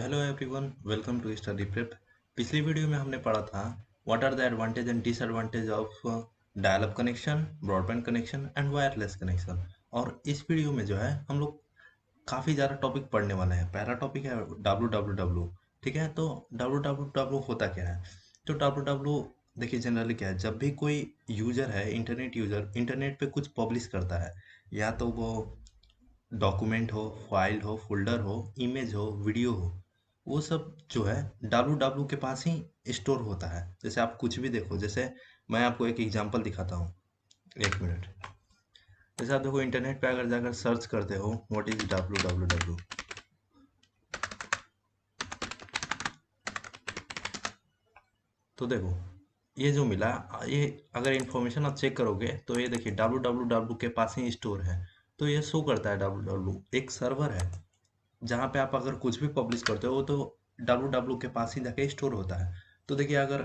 Hello everyone, welcome to Study Prep. पिछली video में हमने पढ़ा था what are the advantage and disadvantage of dial up connection, broadband connection and wireless connection. और इस video में जो है हम लोग काफ़ी ज़्यादा टॉपिक पढ़ने वाले हैं। पहला टॉपिक है डब्ल्यू। ठीक है, तो डब्ल्यू होता क्या है? तो डब्ल्यू देखिए जनरली क्या है, जब भी कोई यूज़र है, इंटरनेट यूज़र इंटरनेट पे कुछ पब्लिश करता है, या तो वो डॉक्यूमेंट हो, फाइल हो, फोल्डर हो, इमेज हो, वीडियो हो, वो सब जो है डब्ल्यू के पास ही स्टोर होता है। जैसे आप कुछ भी देखो, जैसे मैं आपको एक एग्जांपल दिखाता हूँ, एक मिनट। जैसे आप देखो, इंटरनेट पे अगर जाकर सर्च करते हो व्हाट इज डब्ल्यू, तो देखो ये जो मिला, ये अगर इंफॉर्मेशन आप चेक करोगे तो ये देखिए डब्ल्यू के पास ही स्टोर है। तो ये शो करता है डब्ल्यू एक सर्वर है जहाँ पे आप अगर कुछ भी पब्लिश करते हो तो डब्ल्यू के पास ही जाके स्टोर होता है। तो देखिए, अगर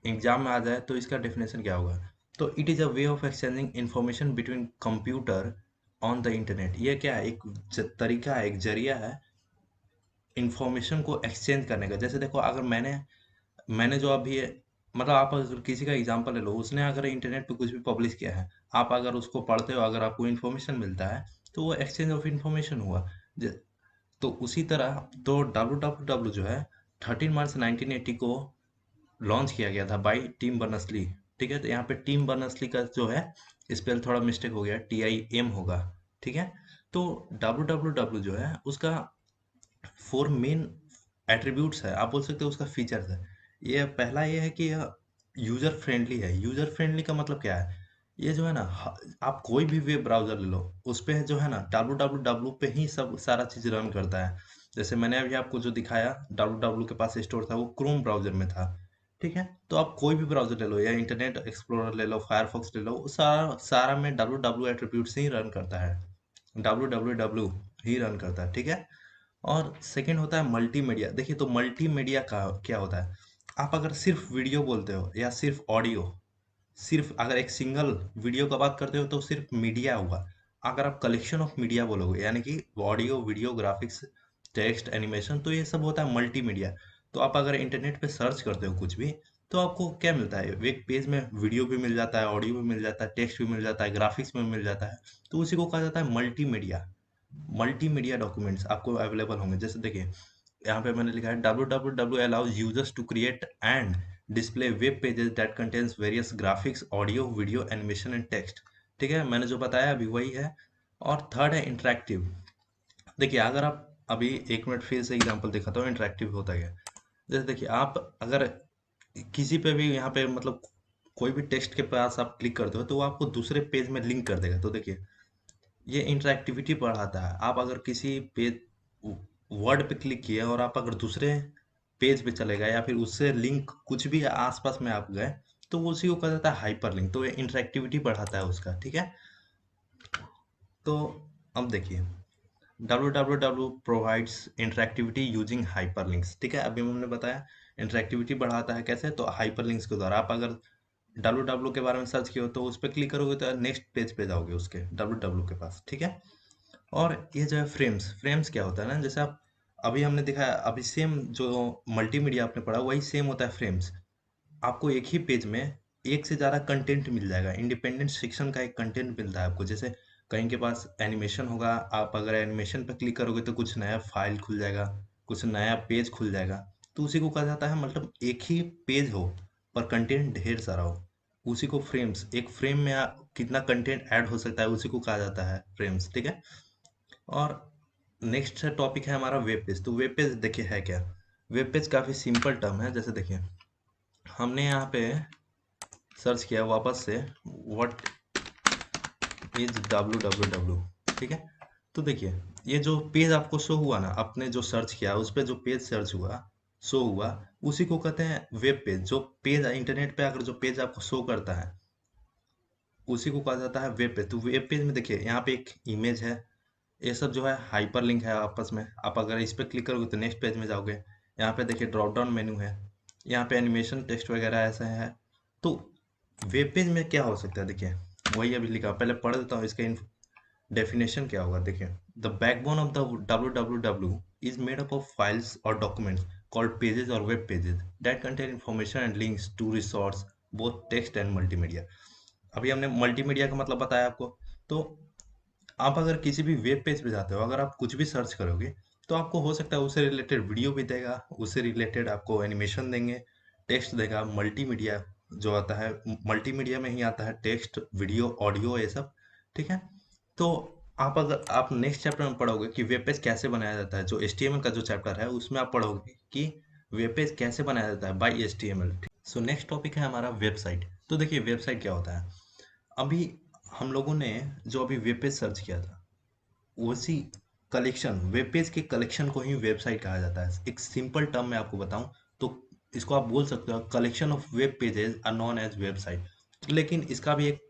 एग्जाम में आ जाए तो इसका डेफिनेशन क्या होगा? तो it is a way of exchanging information between computer on the internet. ये क्या है? एक तरीका है, एक जरिया है इंफॉर्मेशन को एक्सचेंज करने का। जैसे देखो, अगर मैंने जो अभी मतलब आप अगर किसी का एग्जांपल ले लो, उसने अगर इंटरनेट पे कुछ भी पब्लिश किया है, आप अगर उसको पढ़ते हो, अगर आपको इन्फॉर्मेशन मिलता है, तो वो एक्सचेंज ऑफ इन्फॉर्मेशन हुआ। तो उसी तरह तो डब्ल्यू जो है 13 मार्च 1980 को लॉन्च किया गया था बाय टिम बर्नर्स-ली। ठीक है, तो यहाँ पे टिम बर्नर्स-ली का जो है स्पेल थोड़ा मिस्टेक हो गया, TIM होगा। ठीक है, तो डब्ल्यू जो है उसका 4 मेन एट्रीब्यूट्स है, आप बोल सकते हो उसका फीचर्स है। ये पहला ये है कि यह यूजर फ्रेंडली है। यूजर फ्रेंडली का मतलब क्या है? ये जो है ना, आप कोई भी वेब ब्राउजर ले लो, उस पे जो है ना डब्ल्यू पे ही सब सारा चीज रन करता है। जैसे मैंने अभी आपको जो दिखाया डब्ल्यू के पास स्टोर था, वो क्रोम ब्राउजर में था। ठीक है, तो आप कोई भी ब्राउजर ले लो या इंटरनेट एक्सप्लोरर ले लो, फायरफॉक्स ले लो, वो सारा सारा में डब्ल्यू एट्रीब्यूट से ही रन करता है, डब्ल्यू ही रन करता है। ठीक है, और सेकंड होता है मल्टीमीडिया। देखिए, तो मल्टीमीडिया का क्या होता है? आप अगर सिर्फ वीडियो बोलते हो या सिर्फ ऑडियो, सिर्फ अगर एक सिंगल वीडियो का बात करते हो तो सिर्फ मीडिया हुआ। अगर आप कलेक्शन ऑफ मीडिया बोलोगे, यानी कि audio, video, graphics, text, animation, तो ये सब होता है मल्टीमीडिया। तो आप अगर इंटरनेट पे सर्च करते हो कुछ भी, तो आपको क्या मिलता है? एक पेज में वीडियो भी मिल जाता है, ऑडियो भी मिल जाता है, टेक्स्ट भी मिल जाता है, ग्राफिक्स में मिल जाता है। तो उसी को कहा जाता है मल्टीमीडिया। मल्टीमीडिया डॉक्यूमेंट्स आपको अवेलेबल होंगे। जैसे देखिए, यहाँ पे मैंने लिखा है W allows users to create and display web pages that contains various graphics, audio, video, animation and text. ठीक है, मैंने जो बताया अभी वही है। और थर्ड है इंटरेक्टिव। देखिए, अगर आप अभी एक मिनट फिर से एग्जांपल दिखाता हूँ इंटरेक्टिव होता है। जैसे देखिए, आप अगर किसी पे भी यहाँ पे मतलब कोई भी टेक्स्ट के पास आप क्लिक करते हो तो वो आपको दूसरे पेज में लिंक कर देगा। तो देखिए, ये इंटरैक्टिविटी बढ़ाता है। आप अगर किसी पेज वर्ड पे क्लिक किए और आप अगर दूसरे पेज पे चले गए या फिर उससे लिंक कुछ भी आसपास में आप गए, तो उसी को कहा जाता है हाइपर लिंक। तो ये इंटरैक्टिविटी बढ़ाता है उसका। ठीक है, तो अब देखिए, www provides interactivity using hyperlinks. ठीक है, अभी हमने बताया इंटरैक्टिविटी बढ़ाता है कैसे, तो हाइपरलिंक्स के द्वारा। आप अगर www के बारे में सर्च किए हो तो उस पर क्लिक करोगे तो नेक्स्ट पेज पे जाओगे उसके www के पास। ठीक है, और ये जो है फ्रेम्स, फ्रेम्स क्या होता है ना, जैसे आप अभी हमने दिखाया, अभी सेम जो मल्टीमीडिया आपने पढ़ा वही सेम होता है फ्रेम्स। आपको एक ही पेज में एक से ज़्यादा कंटेंट मिल जाएगा, इंडिपेंडेंट सेक्शन का एक कंटेंट मिलता है आपको। जैसे कहीं के पास एनिमेशन होगा, आप अगर एनिमेशन पर क्लिक करोगे तो कुछ नया फाइल खुल जाएगा, कुछ नया पेज खुल जाएगा। तो उसी को कहा जाता है, मतलब एक ही पेज हो पर कंटेंट ढेर सारा हो, उसी को फ्रेम्स। एक फ्रेम में कितना कंटेंट ऐड हो सकता है, उसी को कहा जाता है फ्रेम्स। ठीक है, और नेक्स्ट टॉपिक है हमारा वेब पेज। तो वेब पेज देखिए है क्या? वेब पेज काफ़ी सिंपल टर्म है। जैसे देखिए, हमने यहाँ पे सर्च किया वापस से व्हाट इज डब्ल्यू। ठीक है, तो देखिए, ये जो पेज आपको शो हुआ ना, आपने जो सर्च किया उस पे जो पेज सर्च हुआ, शो हुआ, उसी को कहते हैं वेब पेज। जो पेज इंटरनेट पे अगर जो पेज आपको शो करता है, उसी को कहा जाता है वेब पेज। तो वेब पेज में देखिए, यहाँ पे एक इमेज है, ये सब जो है हाइपर लिंक है आपस में। आप अगर इस पर क्लिक करोगे तो नेक्स्ट पेज में जाओगे। यहाँ पे देखिए ड्रॉप डाउन मेन्यू है, यहाँ पे एनिमेशन, टेक्स्ट वगैरह ऐसे है। तो वेब पेज में क्या हो सकता है? देखिए, वही अभी लिखा, पहले पढ़ देता हूँ इसका डेफिनेशन क्या होगा। देखिए, the backbone of the W is made up of files or documents called pages or web pages that contain information and links to resource both text and multimedia. अभी हमने मल्टीमीडिया का मतलब बताया आपको। तो आप अगर किसी भी वेब पेज पे जाते हो, अगर आप कुछ भी सर्च करोगे तो आपको हो सकता है उससे रिलेटेड वीडियो भी देगा, उससे रिलेटेड आपको एनिमेशन देंगे, टेक्स्ट देगा, मल्टीमीडिया जो आता है, मल्टीमीडिया में ही आता है टेक्स्ट, वीडियो, ऑडियो, ये सब। ठीक है। तो आप अगर आप नेक्स्ट चैप्टर में पढ़ोगे कि वेब पेज कैसे बनाया जाता है, जो HTML का जो चैप्टर है उसमें आप पढ़ोगे कि वेब पेज कैसे बनाया जाता है by HTML। So next topic है हमारा वेबसाइट। तो देखिए वेबसाइट क्या होता है। अभी हम लोगों ने जो अभी वेब पेज सर्च किया था, उसी कलेक्शन, वेब पेज के कलेक्शन को ही वेबसाइट कहा जाता है। एक सिंपल टर्म में आपको बताऊं तो इसको आप बोल सकते हो collection of web pages are known as website. लेकिन इसका भी एक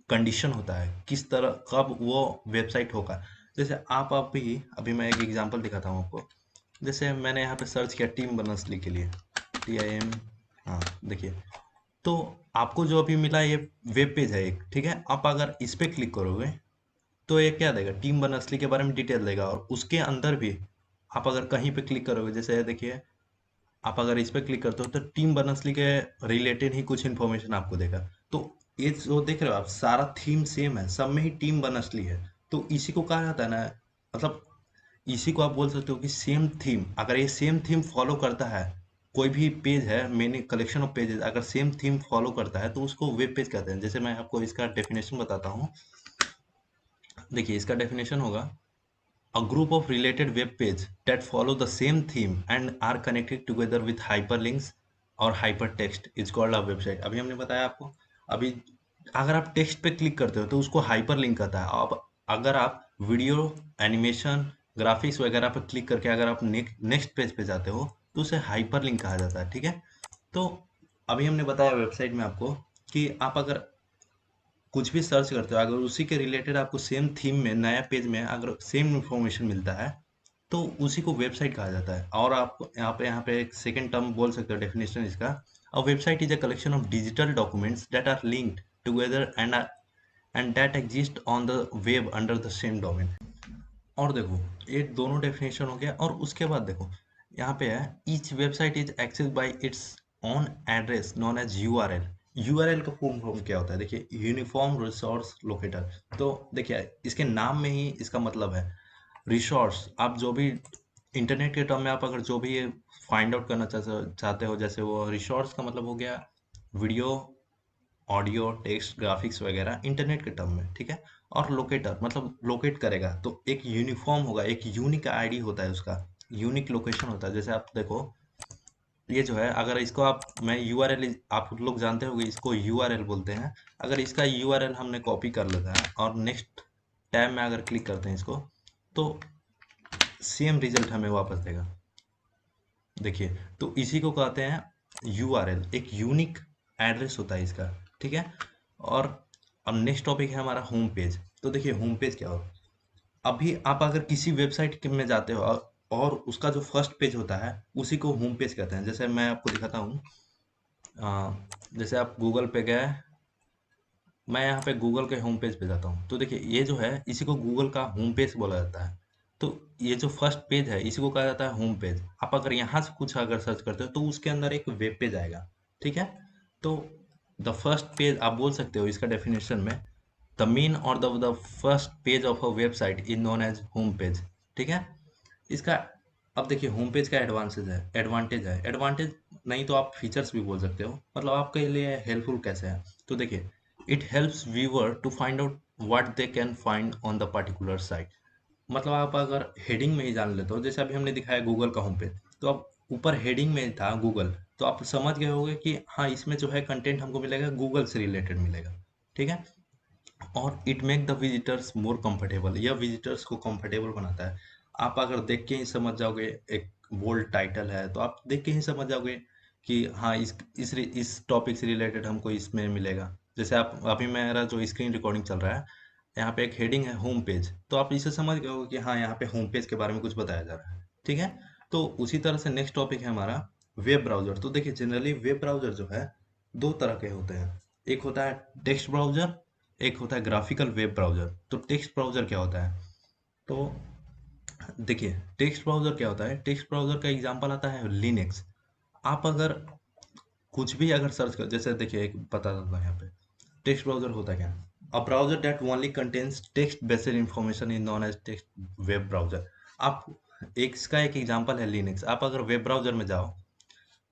कंडीशन होता है किस तरह कब वो वेबसाइट होगा। जैसे आप भी अभी मैं एक एग्जांपल दिखाता हूँ आपको। जैसे मैंने यहाँ पे सर्च किया टीम बर्नर्स-ली के लिए, TIM। हाँ देखिए, तो आपको जो अभी मिला ये वेब पेज है एक, ठीक है। आप अगर इस पे क्लिक करोगे तो ये क्या देगा, टीम बर्नर्स-ली के बारे में डिटेल देगा। और उसके अंदर भी आप अगर कहीं पे क्लिक करोगे, जैसे देखिए आप अगर इस पे क्लिक करते हो तो टीम बर्नर्स-ली के रिलेटेड ही कुछ इन्फॉर्मेशन आपको देगा। तो ये जो देख रहे हो आप, सारा थीम सेम है, सब में ही टीम बर्नर्स-ली है। तो इसी को कहा जाता है ना, मतलब इसी को आप बोल सकते हो कि सेम थीम। अगर ये सेम थीम फॉलो करता है, कोई भी पेज है, मैंने कलेक्शन ऑफ पेजेस अगर सेम थीम फॉलो करता है तो उसको वेब पेज कहते हैं। जैसे मैं आपको इसका डेफिनेशन बताता हूँ। देखिए इसका डेफिनेशन होगा a group of related web page that follow the same theme and are connected together with hyperlinks और hypertext is called a website। अभी हमने बताया आपको। अभी अगर आप टेक्स्ट पे क्लिक करते हो तो उसको हाइपरलिंक कहता है। अब अगर आप वीडियो, एनिमेशन, ग्राफिक्स वगैरह पे क्लिक करके अगर आप नेक्स्ट पेज पे जाते हो तो उसे हाइपरलिंक कहा जाता है। ठीक है। तो अभी हमने बताया वेबसाइट में आपको कि आप अगर कुछ भी सर्च करते हो, अगर उसी के रिलेटेड आपको सेम थीम में नया पेज में अगर सेम इंफॉर्मेशन मिलता है तो उसी को वेबसाइट कहा जाता है। और आप यहाँ पे एक सेकंड टर्म बोल सकते हो डेफिनेशन इसका। A website is a collection of digital documents that are linked together and that exist on the web under the same domain. और देखो ये दोनों डेफिनेशन हो गया। और उसके बाद देखो यहाँ पे है each website is access by its own address known as URL. URL का फुल फॉर्म क्या होता है, देखिए यूनिफॉर्म रिसोर्स लोकेटर। तो देखिए इसके नाम में ही इसका मतलब है रिसोर्स। आप जो भी इंटरनेट के टर्म में आप अगर जो भी ये फाइंड आउट करना चाहते हो, जैसे वो रिसोर्स का मतलब हो गया वीडियो, ऑडियो, टेक्स्ट, ग्राफिक्स वगैरह इंटरनेट के टर्म में। ठीक है। और लोकेटर मतलब लोकेट करेगा, तो एक यूनिफॉर्म होगा, एक यूनिक आईडी होता है उसका, यूनिक लोकेशन होता है। जैसे आप देखो ये जो है, अगर इसको आप, मैं यूआरएल, आप लोग जानते होंगे इसको यूआरएल बोलते हैं। अगर इसका यूआरएल हमने कॉपी कर लेता है और नेक्स्ट टैब में अगर क्लिक करते हैं इसको, तो सेम रिजल्ट हमें वापस देगा। देखिए तो इसी को कहते हैं यूआरएल, एक यूनिक एड्रेस होता है इसका। ठीक है। और अब नेक्स्ट टॉपिक है हमारा होम पेज। तो देखिए होम पेज क्या हो, अभी आप अगर किसी वेबसाइट में जाते हो और उसका जो फर्स्ट पेज होता है उसी को होम पेज कहते हैं। जैसे मैं आपको दिखाता हूँ। जैसे आप गूगल पे गए, मैं यहाँ पे गूगल के होम पेज पे जाता हूँ, तो देखिए ये जो है इसी को गूगल का होम पेज बोला जाता है। तो ये जो फर्स्ट पेज है इसी को कहा जाता है होम पेज। आप अगर यहाँ से कुछ अगर सर्च करते हो तो उसके अंदर एक वेब पेज आएगा। ठीक है। तो द फर्स्ट पेज आप बोल सकते हो इसका डेफिनेशन में, द मेन और the first page of a website is known age home page. ठीक है। इसका अब देखिए होम पेज का एडवांटेज नहीं तो आप फीचर्स भी बोल सकते हो, मतलब आपके लिए हेल्पफुल कैसे है। तो देखिए it helps viewer to find out what they can find on the particular site. मतलब आप अगर हेडिंग में ही जान लेते हो, जैसे अभी हमने दिखाया गूगल का होम पेज, तो अब ऊपर हेडिंग में था गूगल, तो आप समझ गए होंगे कि हाँ इसमें जो है कंटेंट हमको मिलेगा गूगल से रिलेटेड मिलेगा। ठीक है। और it make the visitors more comfortable, यह विजिटर्स को कंफर्टेबल बनाता है। आप अगर देख के ही समझ जाओगे, एक बोल्ड टाइटल है तो आप देख के ही समझ जाओगे कि हाँ इस टॉपिक से रिलेटेड हमको इसमें मिलेगा। जैसे आप अभी मेरा जो स्क्रीन रिकॉर्डिंग चल रहा है, यहाँ पे एक हेडिंग है होम पेज, तो आप इसे समझ गए होगे कि हाँ यहाँ पे होम पेज के बारे में कुछ बताया जा रहा है। ठीक है। तो उसी तरह से नेक्स्ट टॉपिक है हमारा वेब ब्राउजर। तो देखिए जनरली वेब ब्राउजर जो है दो तरह के होते हैं, एक होता है टेक्स्ट ब्राउजर, एक होता है ग्राफिकल वेब ब्राउजर। तो टेक्स्ट ब्राउजर क्या होता है, तो देखिए, टेक्स्ट ब्राउज़र क्या होता है? टेक्स्ट ब्राउज़र का एग्ज़ाम्पल आता है लिनक्स। आप अगर कुछ भी अगर सर्च कर, जैसे देखिए एक बता देता हूँ यहाँ पे, टेक्स्ट ब्राउज़र होता क्या है? A browser that only contains text based information is known as text web browser. आप एक इसका एक एग्ज़ाम्पल है लिनक्स। आप अगर वेब ब्राउज़र में जाओ,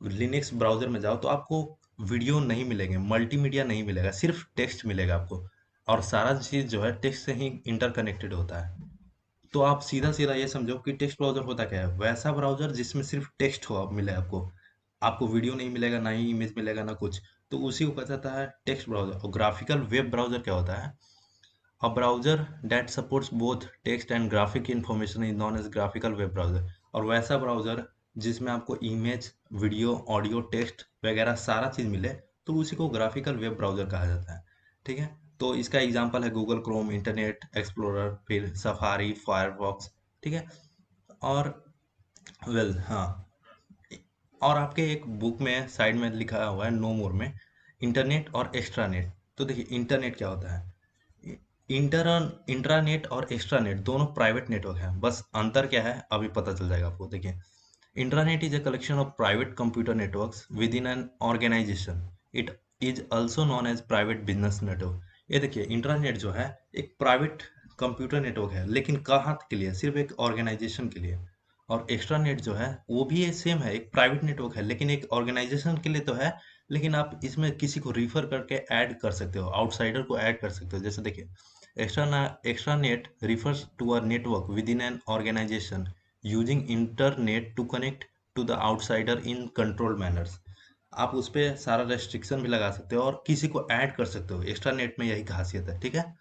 लिनक्स ब्राउज़र में जाओ, तो आपको वीडियो नहीं मिलेंगे, मल्टीमीडिया नहीं मिलेगा, सिर्फ़ टेक्स्ट मिलेगा आपको। और सारा चीज़ जो है टेक्स्ट से ही इंटरकनेक्टेड होता है। तो आप सीधा-सीधा ये समझो कि टेक्स्ट ब्राउज़र होता क्या है? वैसा ब्राउज़र जिसमें सिर्फ़ टेक्स्ट हो, अब मिले आपको। आपको वीडियो नहीं मिलेगा, ना ही इमेज मिलेगा, ना कुछ। तो उसी को कहा जाता है टेक्स्ट ब्राउज़र। और ग्राफ़िकल वेब ब्राउज़र क्या होता है? A browser that supports both text and graphic information is known as graphical web browser। और वैसा ब्राउज़र जिसमें आपको इमेज, वीडियो, ऑडियो, टेक्स्ट वगैरह सारा चीज़ मिले, तो उसी को ग्राफिकल वेब ब्राउज़र कहा जाता है। ठीक है? तो इसका एग्ज़ाम्पल है गूगल क्रोम, इंटरनेट एक्सप्लोरर, फिर सफारी, फायरफॉक्स। ठीक है? और हाँ, और आपके एक बुक में साइड में लिखा हुआ है नो मोर में, इंटरनेट और एक्स्ट्रानेट। तो देखिए, इंटरनेट क्या होता है? इंटर इंट्रानेट और एक्स्ट्रानेट दोनों प्राइवेट नेटवर्क हैं। बस अंतर क्या है अभी पता चल जाएगा आपको। देखिए, intranet is a collection of private computer networks within an organisation. It is also known as private business network. ये देखिए, इंट्रानेट जो है एक प्राइवेट कंप्यूटर नेटवर्क है, लेकिन कहाँ के लिए? सिर्फ एक ऑर्गेनाइजेशन के लिए। और एक्स्ट्रा नेट जो है वो भी ये सेम है, एक प्राइवेट नेटवर्क है, लेकिन एक ऑर्गेनाइजेशन के लिए तो है। लेकिन आप इसमें किसी को रिफर करके ऐड कर सकते हो, आउटसाइडर को ऐड कर सकते हो। जैसे देखिए, extranet refers to a network within an organisation using internet to connect to the outsider in control manners. आप उस पे सारा रेस्ट्रिक्शन भी लगा सकते हो और किसी को ऐड कर सकते हो। एक्स्ट्रा नेट में यही खासियत है। ठीक है?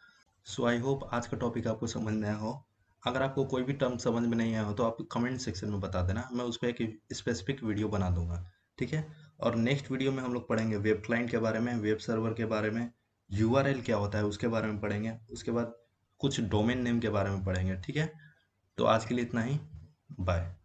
सो आई होप आज का टॉपिक आपको समझ में आया हो। अगर आपको कोई भी टर्म समझ में नहीं आया हो तो आप कमेंट सेक्शन में बता देना, मैं उस पर एक स्पेसिफिक वीडियो बना दूंगा। ठीक है? और नेक्स्ट वीडियो में हम लोग पढ़ेंगे वेब क्लाइंट के बारे में, वेब सर्वर के बारे में, यूआरएल क्या होता है उसके बारे में पढ़ेंगे। उसके बाद कुछ डोमेन नेम के बारे में पढ़ेंगे। ठीक है? तो आज के लिए इतना ही। बाय।